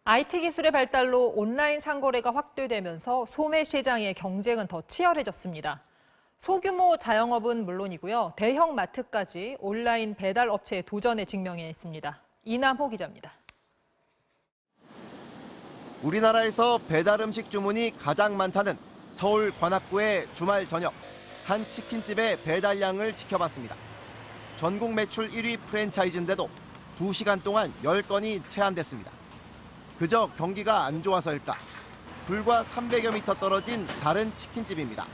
IT 기술의 발달로 온라인 상거래가 확대되면서 소매 시장의 경쟁은 더 치열해졌습니다. 소규모 자영업은 물론이고요. 대형 마트까지 온라인 배달 업체의 도전에 직면해 있습니다. 이남호 기자입니다. 우리나라에서 배달 음식 주문이 가장 많다는 서울 관악구의 주말 저녁, 한 치킨집의 배달량을 지켜봤습니다. 전국 매출 1위 프랜차이즈인데도 2시간 동안 10건이 체한됐습니다. 그저 경기가 안 좋아서일까? 불과 300여 미터 떨어진 다른 치킨집입니다.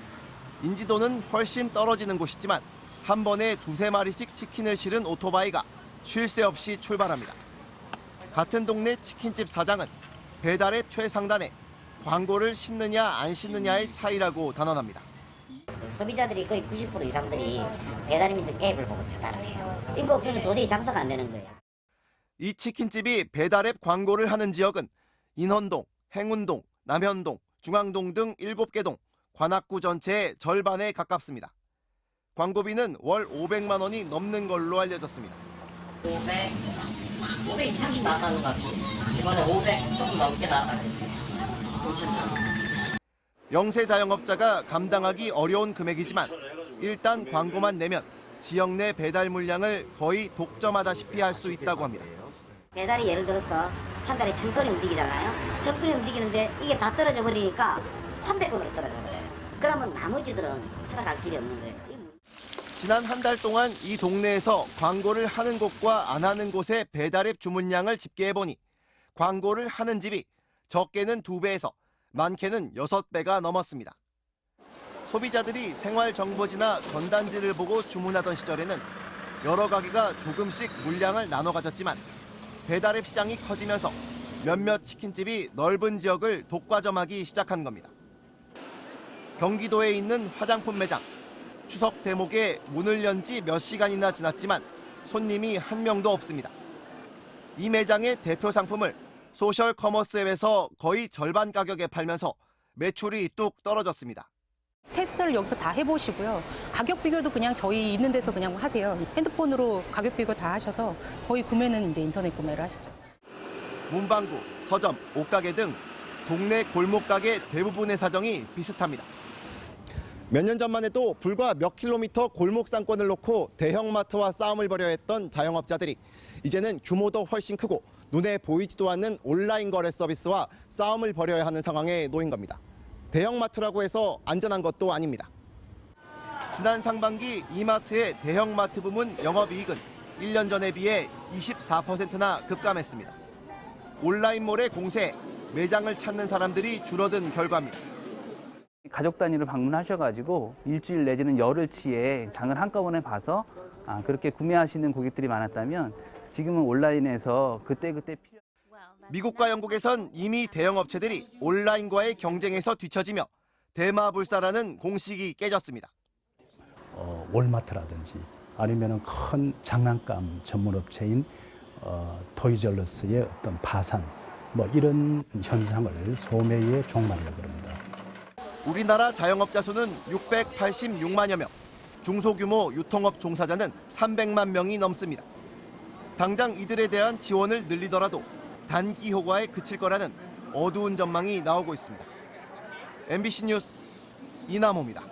인지도는 훨씬 떨어지는 곳이지만 한 번에 2~3마리씩 치킨을 실은 오토바이가 쉴 새 없이 출발합니다. 같은 동네 치킨집 사장은 배달앱 최상단에 광고를 싣느냐 안 싣느냐의 차이라고 단언합니다. 소비자들이 거의 90% 이상들이 배달민족 앱을 보고 전화를 해요. 이거 없으면 도저히 장사가 안 되는 거예요. 이 치킨집이 배달앱 광고를 하는 지역은 인헌동, 행운동, 남현동, 중앙동 등 7개 동, 관악구 전체의 절반에 가깝습니다. 광고비는 월 500만 원이 넘는 걸로 알려졌습니다. 500 이상씩 나가는 것 같아요. 이번에 500 조금 넘게 나가겠어요. 영세 자영업자가 감당하기 어려운 금액이지만 일단 광고만 내면 지역 내 배달 물량을 거의 독점하다시피 할 수 있다고 합니다. 배달이 예를 들어서 한 달에 1000건이 움직이잖아요. 1000건이 움직이는데 이게 다 떨어져 버리니까 300건으로 떨어져 버려요. 그러면 나머지들은 살아갈 길이 없는 거예요. 지난 한 달 동안 이 동네에서 광고를 하는 곳과 안 하는 곳의 배달앱 주문량을 집계해보니 광고를 하는 집이 적게는 2배에서 많게는 6배가 넘었습니다. 소비자들이 생활정보지나 전단지를 보고 주문하던 시절에는 여러 가게가 조금씩 물량을 나눠 가졌지만 배달앱 시장이 커지면서 몇몇 치킨집이 넓은 지역을 독과점하기 시작한 겁니다. 경기도에 있는 화장품 매장. 추석 대목에 문을 연 지 몇 시간이나 지났지만 손님이 한 명도 없습니다. 이 매장의 대표 상품을 소셜 커머스 앱에서 거의 절반 가격에 팔면서 매출이 뚝 떨어졌습니다. 테스트를 여기서 다 해보시고요. 가격 비교도 그냥 저희 있는 데서 그냥 하세요. 핸드폰으로 가격 비교 다 하셔서 거의 구매는 이제 인터넷 구매를 하시죠. 문방구, 서점, 옷가게 등 동네 골목가게 대부분의 사정이 비슷합니다. 몇 년 전만 해도 불과 몇 킬로미터 골목 상권을 놓고 대형마트와 싸움을 벌여야 했던 자영업자들이 이제는 규모도 훨씬 크고 눈에 보이지도 않는 온라인 거래 서비스와 싸움을 벌여야 하는 상황에 놓인 겁니다. 대형마트라고 해서 안전한 것도 아닙니다. 지난 상반기 이마트의 대형마트 부문 영업이익은 1년 전에 비해 24%나 급감했습니다. 온라인몰의 공세에 매장을 찾는 사람들이 줄어든 결과입니다. 가족 단위로 방문하셔가지고 일주일 내지는 열흘치에 장을 한꺼번에 봐서 그렇게 구매하시는 고객들이 많았다면 지금은 온라인에서 그때그때 미국과 영국에선 이미 대형업체들이 온라인과의 경쟁에서 뒤처지며 대마불사라는 공식이 깨졌습니다. 월마트라든지 아니면 큰 장난감 전문업체인 토이저러스의 어떤 파산 이런 현상을 소매의 종말이라고 합니다. 우리나라 자영업자 수는 686만여 명, 중소규모 유통업 종사자는 300만 명이 넘습니다. 당장 이들에 대한 지원을 늘리더라도 단기 효과에 그칠 거라는 어두운 전망이 나오고 있습니다. MBC 뉴스 이남호입니다.